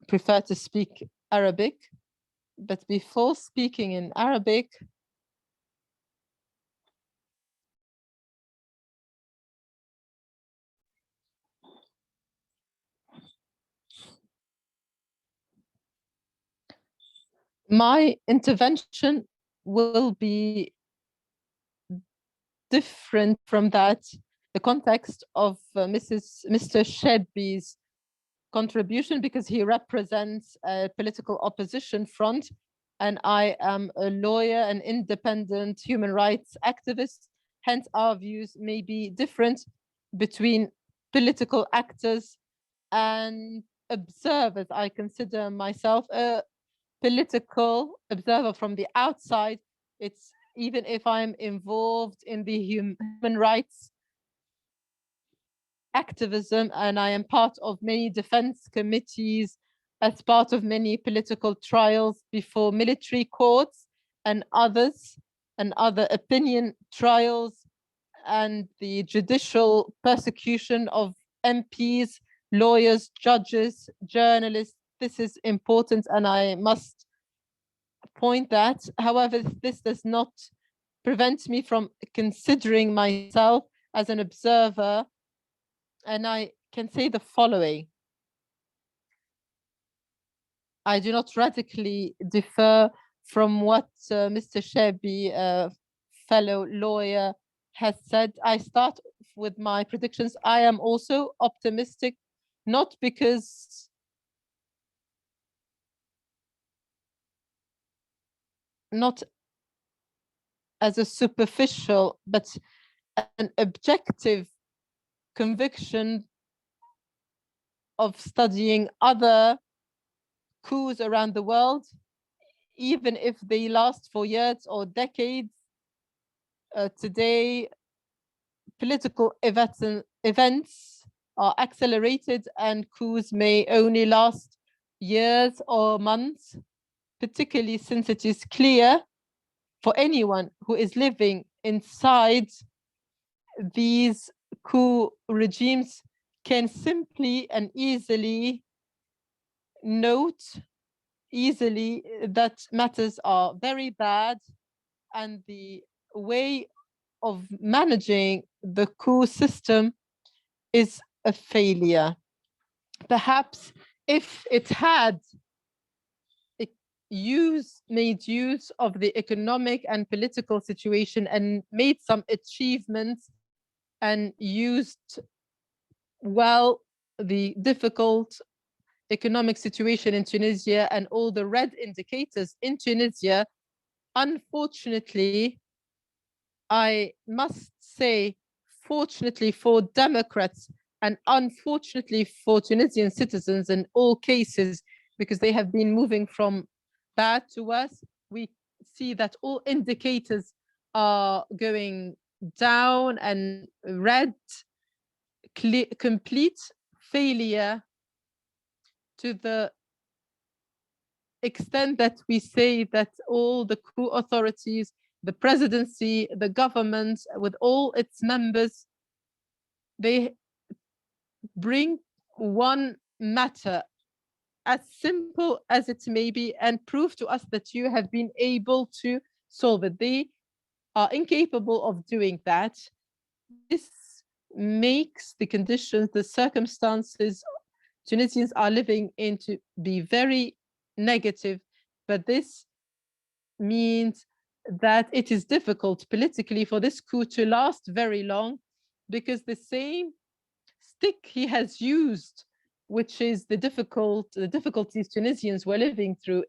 prefer to speak Arabic, but before speaking in Arabic, my intervention will be different from that, the context of Mr. Shedby's contribution, because he represents a political opposition front, and I am a lawyer, an independent human rights activist. Hence, our views may be different between political actors and observers. I consider myself a political observer from the outside. It's even if I'm involved in the human rights activism, and I am part of many defense committees, as part of many political trials before military courts and others, and other opinion trials, and the judicial persecution of MPs, lawyers, judges, journalists. This is important, and I must point that. However, this does not prevent me from considering myself as an observer, and I can say the following. I do not radically differ from what Mr. Sheby, a fellow lawyer, has said. I start with my predictions. I am also optimistic, not because not as a superficial, but an objective conviction of studying other coups around the world, even if they last for years or decades. Today, political events are accelerated, and coups may only last years or months, particularly since it is clear for anyone who is living inside these coup regimes can simply and easily note that matters are very bad, and the way of managing the coup system is a failure. Perhaps if it had made use of the economic and political situation and made some achievements and used well the difficult economic situation in Tunisia and all the red indicators in Tunisia, unfortunately, I must say, fortunately for Democrats and unfortunately for Tunisian citizens in all cases, because they have been moving from bad to worse, we see that all indicators are going down and red, complete failure to the extent that we say that all the coup authorities, the presidency, the government, with all its members, they bring one matter, as simple as it may be, and prove to us that you have been able to solve it. They are incapable of doing that. This makes the conditions, the circumstances Tunisians are living in to be very negative, but this means that it is difficult politically for this coup to last very long, because the same stick he has used, which is the difficulties Tunisians were living through,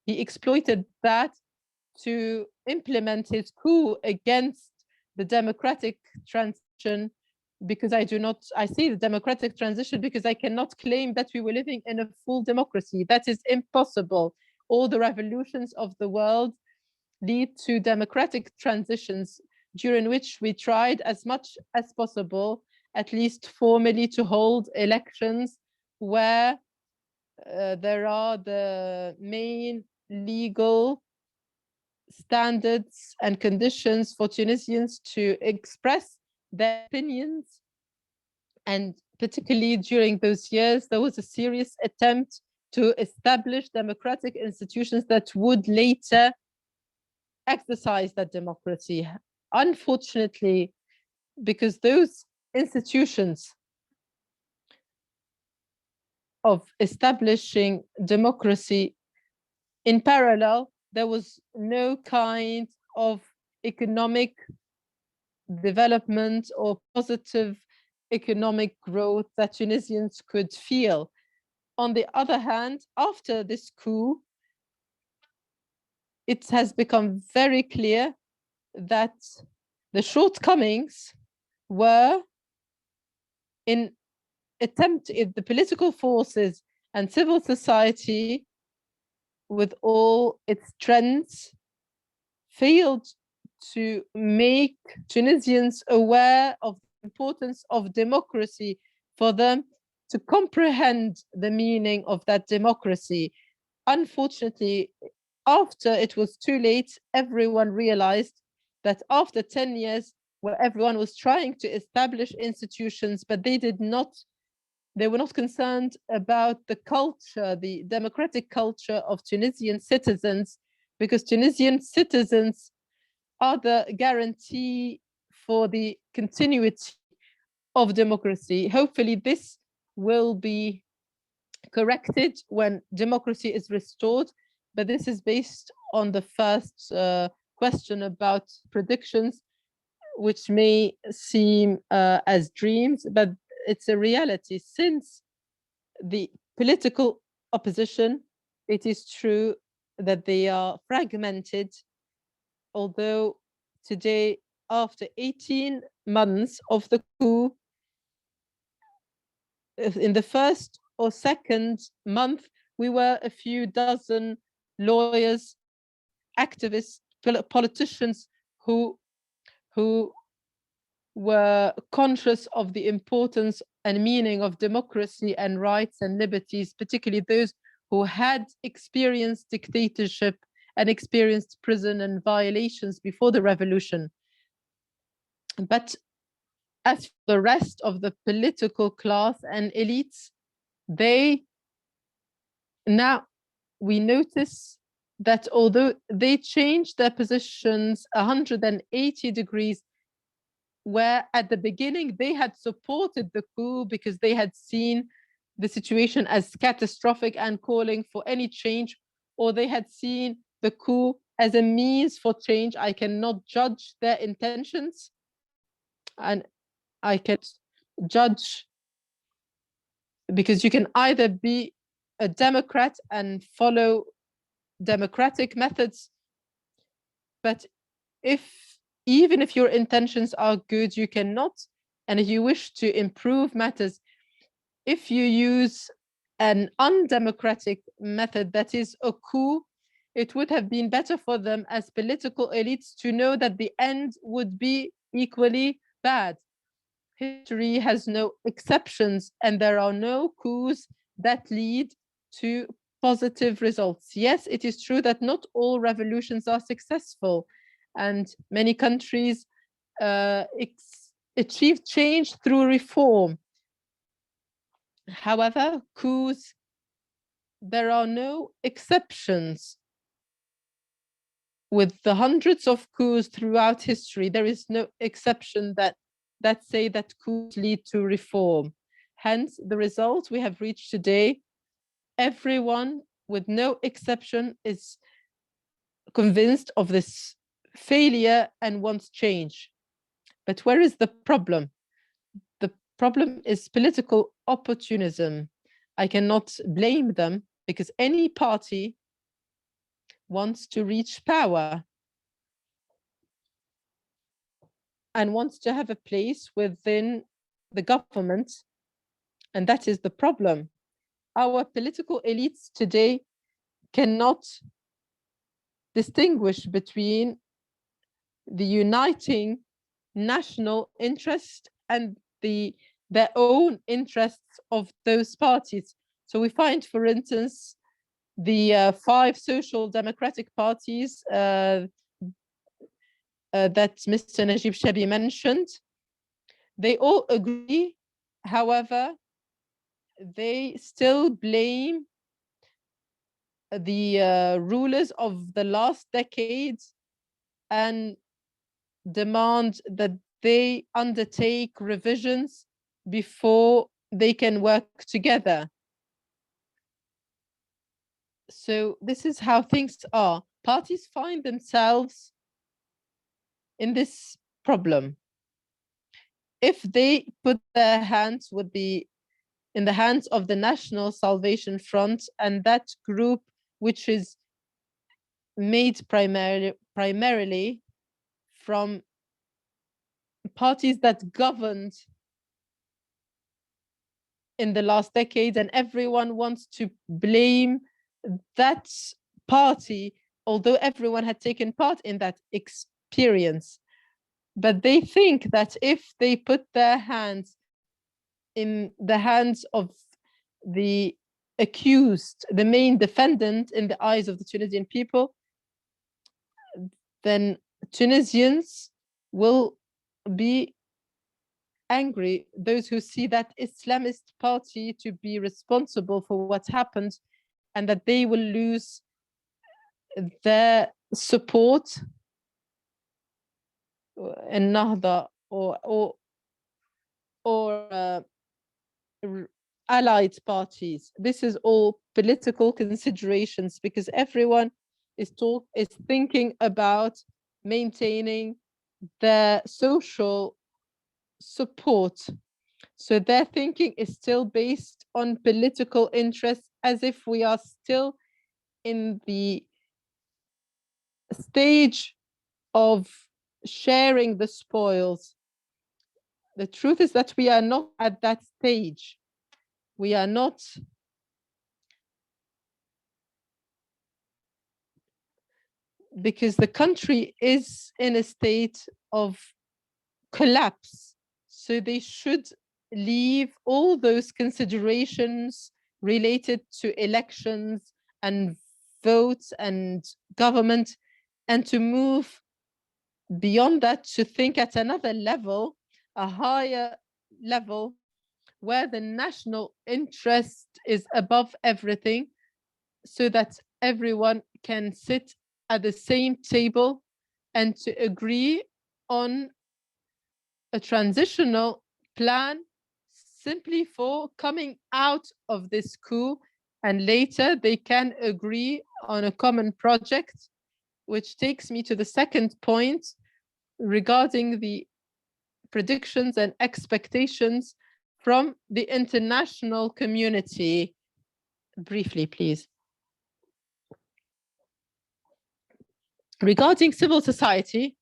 he exploited that to implement his coup against the democratic transition, because I see the democratic transition because I cannot claim that we were living in a full democracy. That is impossible. All the revolutions of the world lead to democratic transitions during which we tried as much as possible, at least formally, to hold elections where there are the main legal standards and conditions for Tunisians to express their opinions and particularly during those years, there was a serious attempt to establish democratic institutions that would later exercise that democracy. Unfortunately, because those institutions of establishing democracy in parallel, there was no kind of economic development or positive economic growth that Tunisians could feel. On the other hand, after this coup, it has become very clear that the shortcomings were in the political forces and civil society, with all its trends, failed to make Tunisians aware of the importance of democracy, for them to comprehend the meaning of that democracy. Unfortunately, after it was too late, everyone realized that after 10 years, where everyone was trying to establish institutions, but they were not concerned about the culture, the democratic culture of Tunisian citizens, because Tunisian citizens are the guarantee for the continuity of democracy. Hopefully this will be corrected when democracy is restored, but this is based on the first question about predictions, which may seem as dreams, but it's a reality. Since the political opposition, it is true that they are fragmented, although today, after 18 months of the coup, in the first or second month, we were a few dozen lawyers, activists, politicians who were conscious of the importance and meaning of democracy and rights and liberties, particularly those who had experienced dictatorship and experienced prison and violations before the revolution. But as for the rest of the political class and elites, we notice that although they changed their positions 180 degrees, where at the beginning they had supported the coup because they had seen the situation as catastrophic and calling for any change, or they had seen the coup as a means for change. I cannot judge their intentions, and I can judge, because you can either be a Democrat and follow democratic methods, but even if your intentions are good, you cannot, and if you wish to improve matters, if you use an undemocratic method that is a coup, it would have been better for them as political elites to know that the end would be equally bad. History has no exceptions, and there are no coups that lead to positive results. Yes, it is true that not all revolutions are successful, and many countries achieve change through reform. However, coups, there are no exceptions. With the hundreds of coups throughout history, there is no exception that say that coups lead to reform. Hence, the result we have reached today, everyone with no exception is convinced of this failure and wants change. But where is the problem? The problem is political opportunism. I cannot blame them, because any party wants to reach power and wants to have a place within the government, and that is the problem. Our political elites today cannot distinguish between the uniting national interest and their own interests of those parties. So we find, for instance, the 5 social democratic parties that Mr. Najib Shabi mentioned, they all agree However, they still blame the rulers of the last decades and demand that they undertake revisions before they can work together. So this is how things are. Parties find themselves in this problem. If they put their hands in the hands of the National Salvation Front and that group, which is made primarily from parties that governed in the last decade, and everyone wants to blame that party, although everyone had taken part in that experience. But they think that if they put their hands in the hands of the accused, the main defendant in the eyes of the Tunisian people, then Tunisians will be angry, those who see that Islamist party to be responsible for what happened, and that they will lose their support in Nahda or allied parties. This is all political considerations because everyone is thinking about maintaining their social support. So their thinking is still based on political interests, as if we are still in the stage of sharing the spoils. The truth is that we are not at that stage. We are not. Because the country is in a state of collapse. So they should leave all those considerations related to elections and votes and government, and to move beyond that, to think at another level, a higher level, where the national interest is above everything, so that everyone can sit at the same table and to agree on a transitional plan simply for coming out of this coup, and later they can agree on a common project, which takes me to the second point regarding the predictions and expectations from the international community. Briefly, please. Regarding civil society,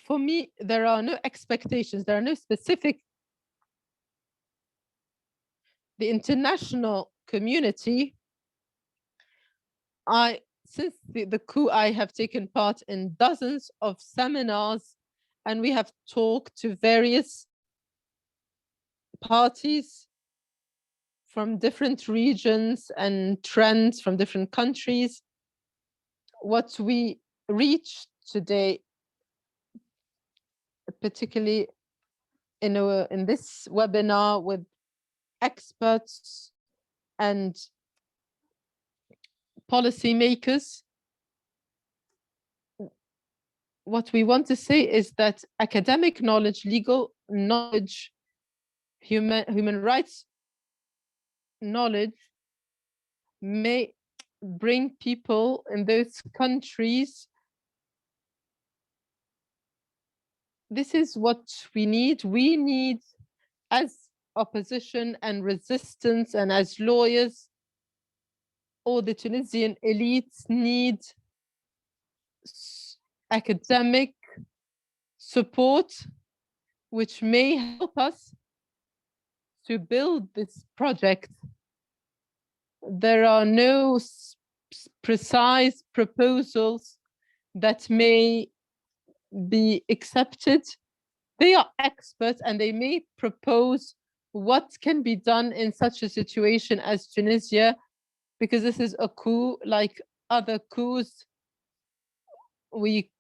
for me, there are no expectations, there are no specific. The international community, since the coup, I have taken part in dozens of seminars, and we have talked to various parties from different regions and trends from different countries. What we reached today, particularly in this webinar with experts and policymakers, what we want to say is that academic knowledge, legal knowledge, human rights knowledge may bring people in those countries. This is what we need. We need, as opposition and resistance and as lawyers, all the Tunisian elites need academic support, which may help us to build this project. There are no precise proposals that may be accepted. They are experts and they may propose what can be done in such a situation as Tunisia, because this is a coup like other coups. We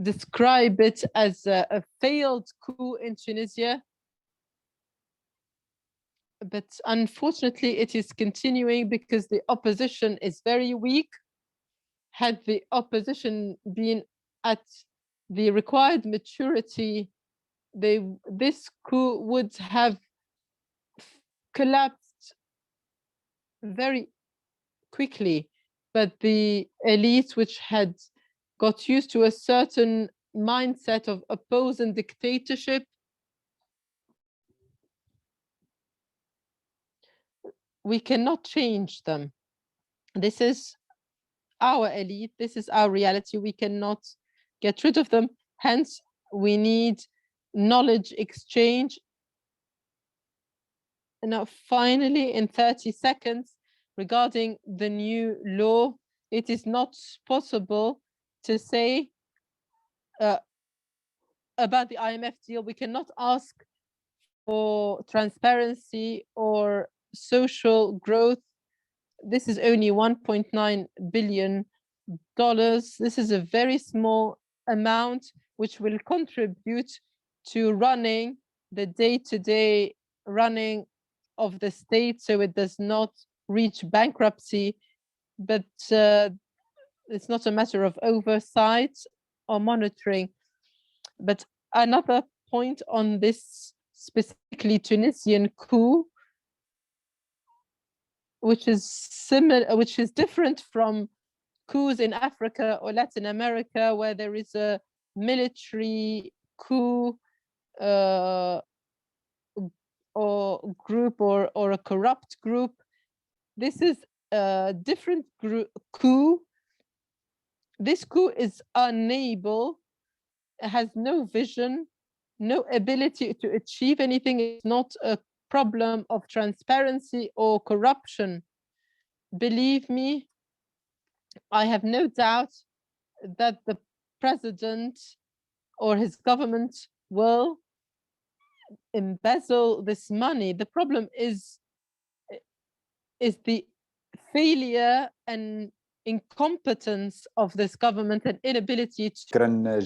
describe it as a failed coup in Tunisia, But unfortunately, it is continuing because the opposition is very weak. Had the opposition been at the required maturity, this coup would have collapsed very quickly. But the elite, which had got used to a certain mindset of opposing dictatorship, we cannot change them. This is our elite, this is our reality. We cannot get rid of them. Hence, we need knowledge exchange. And now, finally, in 30 seconds, regarding the new law, it is not possible to say about the IMF deal. We cannot ask for transparency or social growth. This is only $1.9 billion. This is a very small amount which will contribute to running the day-to-day running of the state, so it does not reach bankruptcy. But it's not a matter of oversight or monitoring. But another point on this specifically Tunisian coup, which is similar, which is different from coups in Africa or Latin America, where there is a military coup or group or a corrupt group. This is a different coup. This coup is unable, has no vision, no ability to achieve anything. It's not a problem of transparency or corruption. Believe me, I have no doubt that the president or his government will embezzle this money. The problem is the failure and incompetence of this government and inability to